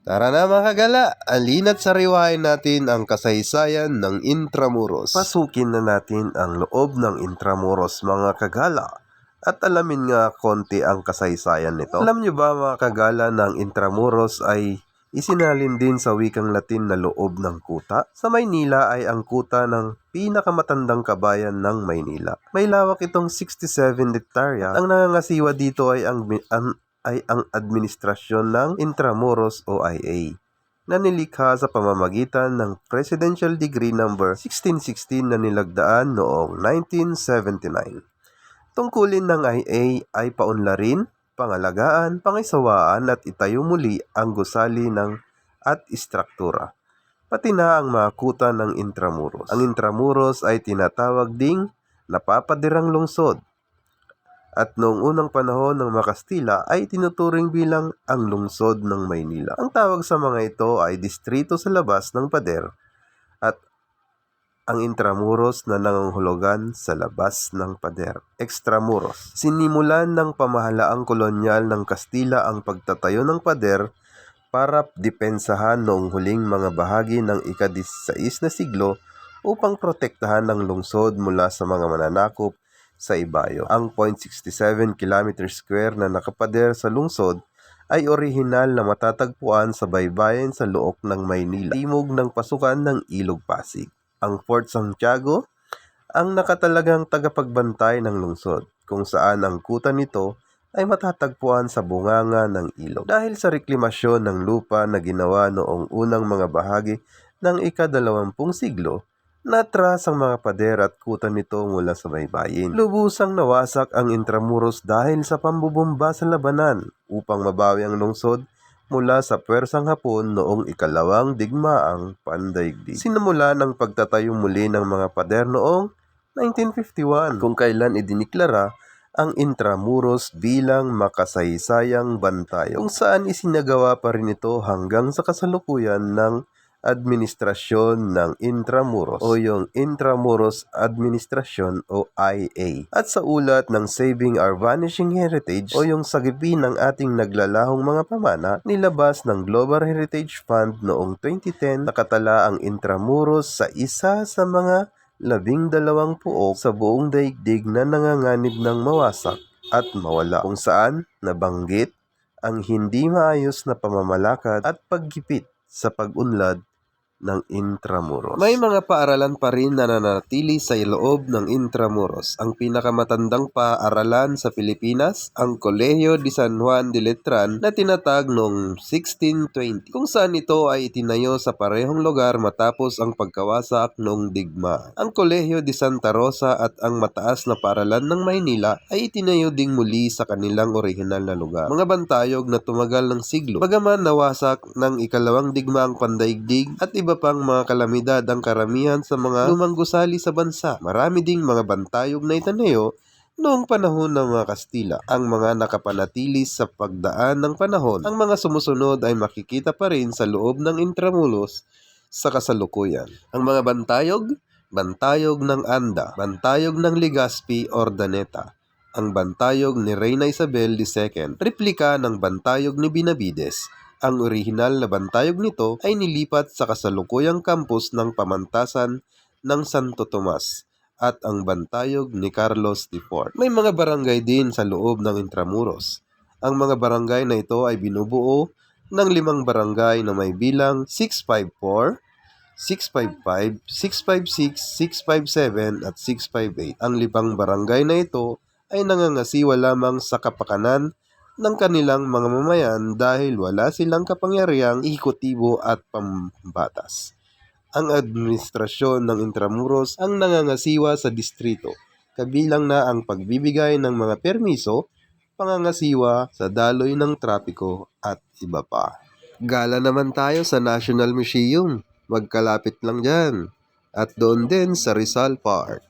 Tara na mga kagala, alina't sariwain natin ang kasaysayan ng Intramuros. Pasukin na natin ang loob ng Intramuros mga kagala at alamin nga konti ang kasaysayan nito. Alam nyo ba mga kagala na ang Intramuros ay isinalin din sa wikang Latin na loob ng kuta? Sa Maynila ay ang kuta ng pinakamatandang kabayan ng Maynila. May lawak itong 67 hektarya. Ang nangangasiwa dito ay ang administrasyon ng Intramuros o IA na nilikha sa pamamagitan ng Presidential Decree No. 1616 na nilagdaan noong 1979. Tungkulin ng IA ay paunlarin, pangalagaan, pangisawaan at itayo muli ang gusali at istruktura, pati na ang mga kuta ng Intramuros. Ang Intramuros ay tinatawag ding napapadirang lungsod at noong unang panahon ng mga Kastila ay tinuturing bilang ang lungsod ng Maynila. Ang tawag sa mga ito ay distrito sa labas ng pader at ang Intramuros na nangangahulugan sa labas ng pader. Extramuros. Sinimulan ng pamahalaang kolonyal ng Kastila ang pagtatayo ng pader para depensahan noong huling mga bahagi ng ika-16 na siglo upang protektahan ng lungsod mula sa mga mananakop sa ibayo. Ang 0.67 km square na nakapader sa lungsod ay orihinal na matatagpuan sa baybayin sa Look ng Maynila, timog ng pasukan ng Ilog Pasig. Ang Fort Santiago ang nakatalagang tagapagbantay ng lungsod, kung saan ang kuta nito ay matatagpuan sa bunganga ng ilog. Dahil sa reklamasyon ng lupa na ginawa noong unang mga bahagi ng ika-20 siglo, natras ang mga pader at kuta nito mula sa baybayin. Lubusang nawasak ang Intramuros dahil sa pambubomba sa labanan upang mabawi ang lungsod mula sa pwersang Hapon noong ikalawang digmaang pandaigdig. Sinimula ng pagtatayo muli ng mga pader noong 1951 kung kailan idiniklara ang Intramuros bilang makasaysayang bantayan, kung saan isinagawa pa rin ito hanggang sa kasalukuyan ng administrasyon ng Intramuros o yung Intramuros Administration o IA. At sa ulat ng Saving Our Vanishing Heritage o yung sagipin ng ating naglalahong mga pamana, nilabas ng Global Heritage Fund noong 2010, nakatala ang Intramuros sa isa sa mga 12 puok sa buong daigdig na nanganganib ng mawasak at mawala, kung saan nabanggit ang hindi maayos na pamamalakad at paggipit sa pag-unlad ng Intramuros. May mga paaralan pa rin na nananatili sa loob ng Intramuros. Ang pinakamatandang paaralan sa Pilipinas, ang Colegio de San Juan de Letran na tinatag noong 1620, kung saan ito ay itinayo sa parehong lugar matapos ang pagkawasak noong digma. Ang Colegio de Santa Rosa at ang mataas na paaralan ng Maynila ay itinayo ding muli sa kanilang orihinal na lugar. Mga bantayog na tumagal ng siglo, bagaman nawasak ng ikalawang digmaang pandaigdig at iba pang mga kalamidad ang karamihan sa mga lumang gusali sa bansa. Marami ding mga bantayog na itinayo noong panahon ng mga Kastila. Ang mga nakapanatili sa pagdaan ng panahon, ang mga sumusunod ay makikita pa rin sa loob ng Intramuros sa kasalukuyan. Ang mga bantayog, bantayog ng Anda, bantayog ng Legazpi Ordaneta, ang bantayog ni Reyna Isabel II, replika ng bantayog ni Benavides. Ang orihinal na bantayog nito ay nilipat sa kasalukuyang campus ng pamantasan ng Santo Tomas at ang bantayog ni Carlos IV. May mga barangay din sa loob ng Intramuros. Ang mga barangay na ito ay binubuo ng 5 barangay na may bilang 654, 655, 656, 657 at 658. Ang 5 barangay na ito ay nangangasiwa lamang sa kapakanan ng kanilang mga mamayan dahil wala silang kapangyarihang ehekutibo at pambatas. Ang administrasyon ng Intramuros ang nangangasiwa sa distrito, kabilang na ang pagbibigay ng mga permiso, pangangasiwa sa daloy ng trapiko at iba pa. Gala naman tayo sa National Museum, magkalapit lang dyan, at doon din sa Rizal Park.